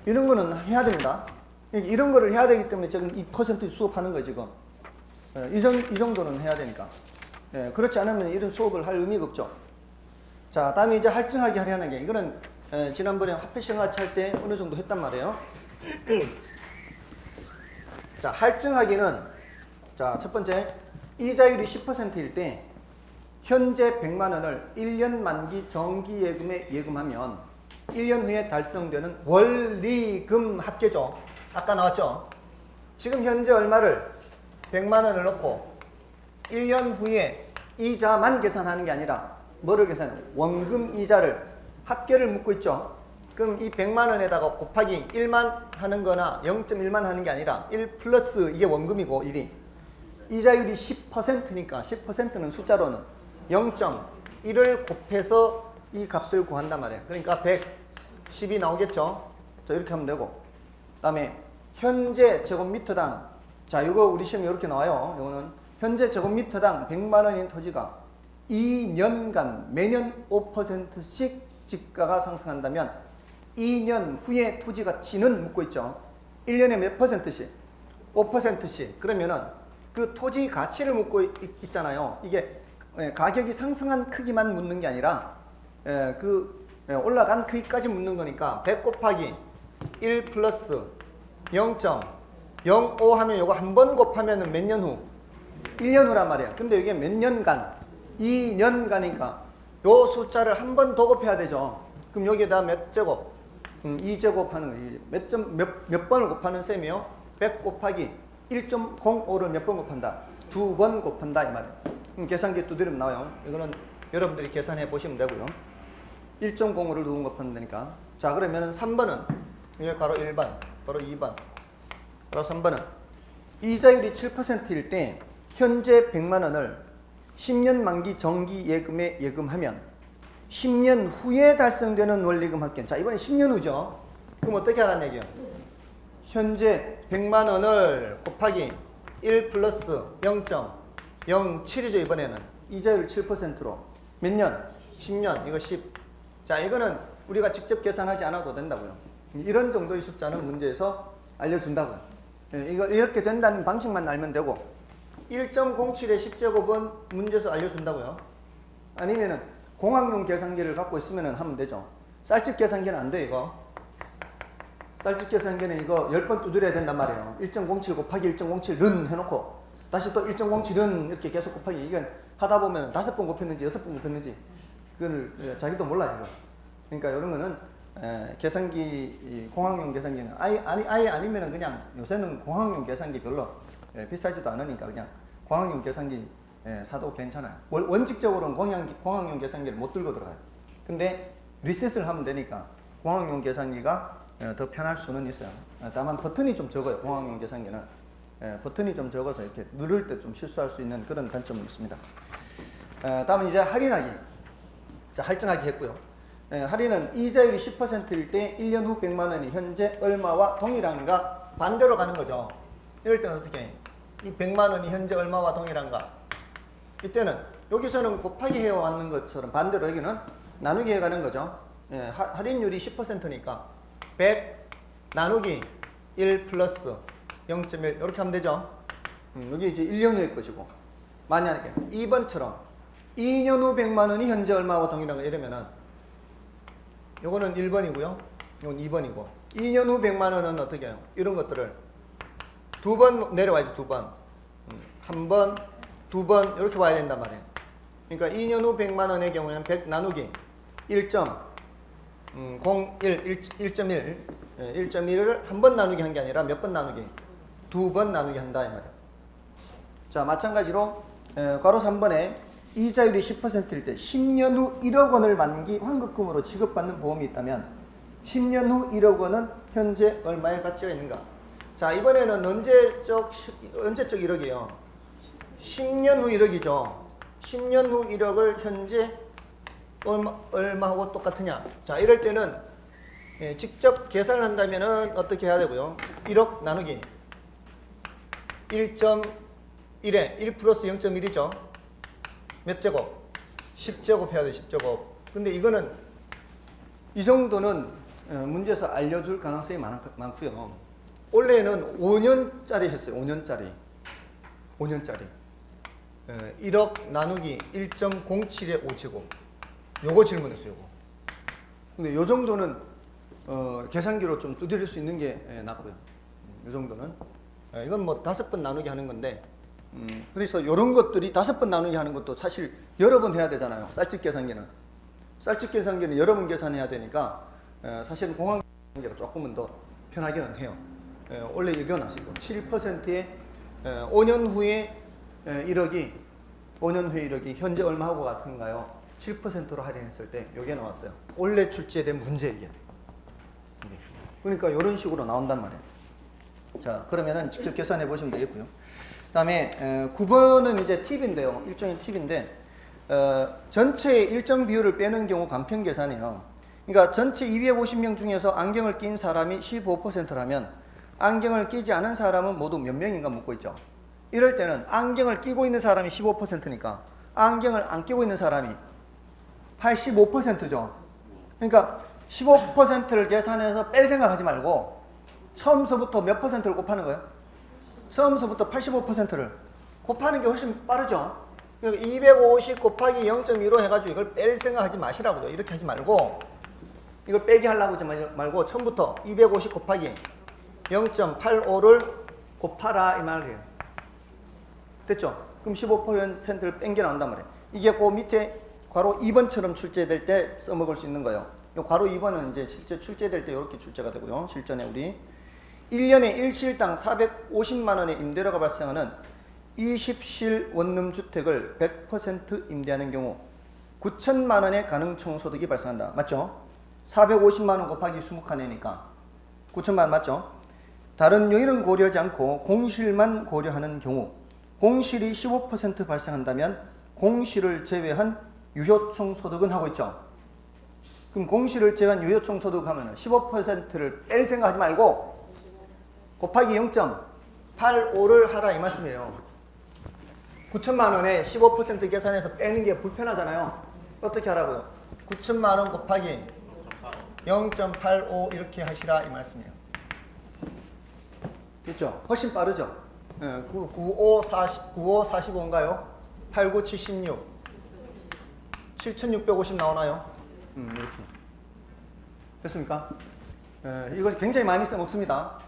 이런 거는 해야 됩니다. 이런 거를 해야 되기 때문에 지금 이 퍼센트 수업하는 거예요, 지금. 이 정도는 해야 되니까. 그렇지 않으면 이런 수업을 할 의미가 없죠. 자, 다음에 이제 할증하기 하려는 게, 이거는 지난번에 화폐시험같이 할 때 어느 정도 했단 말이에요. 자, 할증하기는, 자, 첫 번째, 이자율이 10%일 때, 현재 100만 원을 1년 만기 정기예금에 예금하면 1년 후에 달성되는 원리금 합계죠. 아까 나왔죠? 지금 현재 얼마를 100만 원을 넣고 1년 후에 이자만 계산하는 게 아니라 뭐를 계산해요? 원금 이자를 합계를 묻고 있죠. 그럼 이 100만 원에다가 곱하기 1만 하는 거나 0.1만 하는 게 아니라 1 플러스 이게 원금이고 1이 이자율이 10%니까 10%는 숫자로는 0.1을 곱해서 이 값을 구한단 말이에요. 그러니까 110이 나오겠죠. 자, 이렇게 하면 되고 그 다음에 현재 제곱미터당 자, 이거 우리 시험에 이렇게 나와요. 이거는 현재 제곱미터당 100만 원인 토지가 2년간 매년 5%씩 지가가 상승한다면 2년 후에 토지 가치는 묻고 있죠. 1년에 몇 %씩? 5%씩. 그러면은 그 토지 가치를 묻고 있잖아요. 이게 가격이 상승한 크기만 묻는 게 아니라 올라간 크기까지 묻는 거니까 100 곱하기 1 플러스 0.05 하면 요거 한 번 곱하면 몇 년 후? 1년 후란 말이야. 근데 이게 몇 년간? 2년간이니까 요 숫자를 한 번 더 곱해야 되죠. 그럼 여기에다 몇 제곱? 2제곱 하는 거예요. 몇 번을 곱하는 셈이요? 100 곱하기 1.05를 몇 번 곱한다? 2번 곱한다 이 말이에요. 계산기 두드리면 나와요. 이거는 여러분들이 계산해 보시면 되고요. 1.05를 2번 곱하면 되니까. 자, 그러면 3번은 이게 바로 1번, 바로 2번, 바로 3번은 이자율이 7%일 때 현재 100만 원을 10년 만기 정기 예금에 예금하면 10년 후에 달성되는 원리금 합계. 자, 이번에 10년 후죠. 그럼 어떻게 하라는 얘기예요? 현재 100만 원을 곱하기 1 플러스 0.07이죠. 이번에는 이자율 7%로 몇 년? 10년. 이거 10. 자, 이거는 우리가 직접 계산하지 않아도 된다고요. 이런 정도의 숫자는 문제에서 알려준다고요. 이거 이렇게 된다는 방식만 알면 되고 1.07의 10제곱은 문제에서 알려준다고요. 아니면은 공학용 계산기를 갖고 있으면 하면 되죠. 쌀집 계산기는 안 돼, 이거. 쌀집 계산기는 이거 10번 두드려야 된단 말이에요. 1.07 곱하기 1.07은 해놓고 다시 또 1.07은 이렇게 계속 곱하기. 이건 하다 보면 5번 곱했는지 6번 곱했는지 그걸 자기도 몰라, 이거. 그러니까 이런 거는 계산기, 공학용 계산기는 아예 아니면은 그냥 요새는 공학용 계산기 별로 비싸지도 않으니까 그냥 공학용 계산기 사도 괜찮아요. 원칙적으로는 공학용 계산기를 못 들고 들어가요. 근데 리셋을 하면 되니까 공학용 계산기가 더 편할 수는 있어요. 다만 버튼이 좀 적어요. 공학용 계산기는 버튼이 좀 적어서 이렇게 누를 때 좀 실수할 수 있는 그런 단점은 있습니다. 다음은 이제 할인하기. 자, 할증하기 했고요. 할인은 이자율이 10%일 때 1년 후 100만 원이 현재 얼마와 동일한가? 반대로 가는 거죠. 이럴 때는 어떻게 해? 이 100만 원이 현재 얼마와 동일한가? 이때는 여기서는 곱하기 해왔는 것처럼 반대로 여기는 나누기 해가는 거죠. 할인율이 10%니까 100 나누기 1 플러스 0.1 이렇게 하면 되죠. 여기 이제 1년 후의 것이고 만약에 2번처럼 2년 후 100만 원이 현재 얼마와 동일한가 이러면은 요거는 1번이고요. 이건 2번이고 2년 후 100만 원은 어떻게 해요? 이런 것들을 두 번 내려와야지. 두 번. 한 번, 두 번 이렇게 와야 된단 말이에요. 그러니까 2년 후 100만 원의 경우에는 100 나누기 1.01, 1.1을 한 번 나누기 한 게 아니라 몇 번 나누기? 두 번 나누기 한다 이 말이에요. 자, 마찬가지로 괄호 3번에 이자율이 10%일 때 10년 후 1억 원을 만기 환급금으로 지급받는 보험이 있다면 10년 후 1억 원은 현재 얼마의 가치가 있는가? 자, 이번에는 언제적 1억이에요? 10년 후 1억이죠. 10년 후 1억을 현재 얼마하고 똑같으냐? 자, 이럴 때는 직접 계산을 한다면은 어떻게 해야 되고요? 1억 나누기 1.1에 1 플러스 0.1이죠. 몇 제곱? 10제곱 해야 돼, 10제곱. 근데 이거는 이 정도는 문제에서 알려줄 가능성이 많고요. 원래는 5년짜리 했어요. 5년짜리. 1억 나누기 1.07의 5제곱. 요거 질문했어요. 요거. 근데 요 정도는 계산기로 좀 두드릴 수 있는 게 낫고요. 요 정도는. 이건 뭐 5번 나누기 하는 건데 그래서 요런 것들이 5번 나누기 하는 것도 사실 여러 번 해야 되잖아요. 쌀집 계산기는. 쌀집 계산기는 여러 번 계산해야 되니까 사실은 공항 계산기가 조금은 더 편하기는 해요. 원래 얘기해놨어요. 7%의 5년 후에 1억이 5년 후에 1억이 현재 얼마하고 같은가요? 7%로 할인했을 때 이게 나왔어요. 원래 출제된 문제 이게. 그러니까 이런 식으로 나온단 말이에요. 자, 그러면은 직접 계산해 보시면 되겠고요. 그다음에 9번은 이제 팁인데요. 일종의 팁인데 전체의 일정 비율을 빼는 경우 간편 계산이에요. 그러니까 전체 250명 중에서 안경을 낀 사람이 15%라면 안경을 끼지 않은 사람은 모두 몇 명인가 묻고 있죠. 이럴 때는 안경을 끼고 있는 사람이 15%니까 안경을 안 끼고 있는 사람이 85%죠. 그러니까 15%를 계산해서 뺄 생각하지 말고 처음서부터 몇 퍼센트를 곱하는 거예요? 처음서부터 85%를 곱하는 게 훨씬 빠르죠. 250 곱하기 0.15 해가지고 이걸 뺄 생각하지 마시라고요. 이렇게 하지 말고 이걸 빼기 하려고 하지 말고 처음부터 250 곱하기 0.85를 곱하라 이 말이에요. 됐죠? 그럼 15%를 뺀 게 나온단 말이에요. 이게 그 밑에 괄호 2번처럼 출제될 때 써먹을 수 있는 거예요. 요 괄호 2번은 이제 실제 출제될 때 이렇게 출제가 되고요. 실전에 우리 1년에 1실당 450만 원의 임대료가 발생하는 20실 원룸 주택을 100% 임대하는 경우 9천만 원의 가능총소득이 발생한다. 맞죠? 450만 원 곱하기 20칸이니까 9천만 원 맞죠? 다른 요인은 고려하지 않고 공실만 고려하는 경우 공실이 15% 발생한다면 공실을 제외한 유효총소득은 하고 있죠. 그럼 공실을 제외한 유효총소득 하면 15%를 뺄 생각하지 말고 곱하기 0.85를 하라 이 말씀이에요. 9천만 원에 15% 계산해서 빼는 게 불편하잖아요. 어떻게 하라고요? 9천만 원 곱하기 0.85 이렇게 하시라 이 말씀이에요. 됐죠? 훨씬 빠르죠? 95, 45인가요? 89, 76 7,650 나오나요? 이렇게 됐습니까? 이거 굉장히 많이 써먹습니다.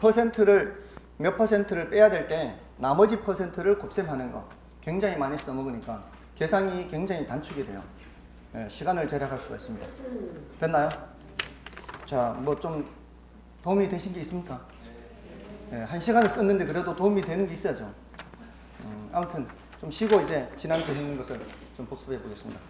퍼센트를 몇 퍼센트를 빼야 될 때 나머지 퍼센트를 곱셈하는 거 굉장히 많이 써먹으니까 계산이 굉장히 단축이 돼요. 시간을 절약할 수가 있습니다. 됐나요? 자, 뭐 좀 도움이 되신 게 있습니까? 1시간을 썼는데 그래도 도움이 되는 게 있어야죠. 아무튼 좀 쉬고 이제 지난주에 했는 것을 좀 복습해 보겠습니다.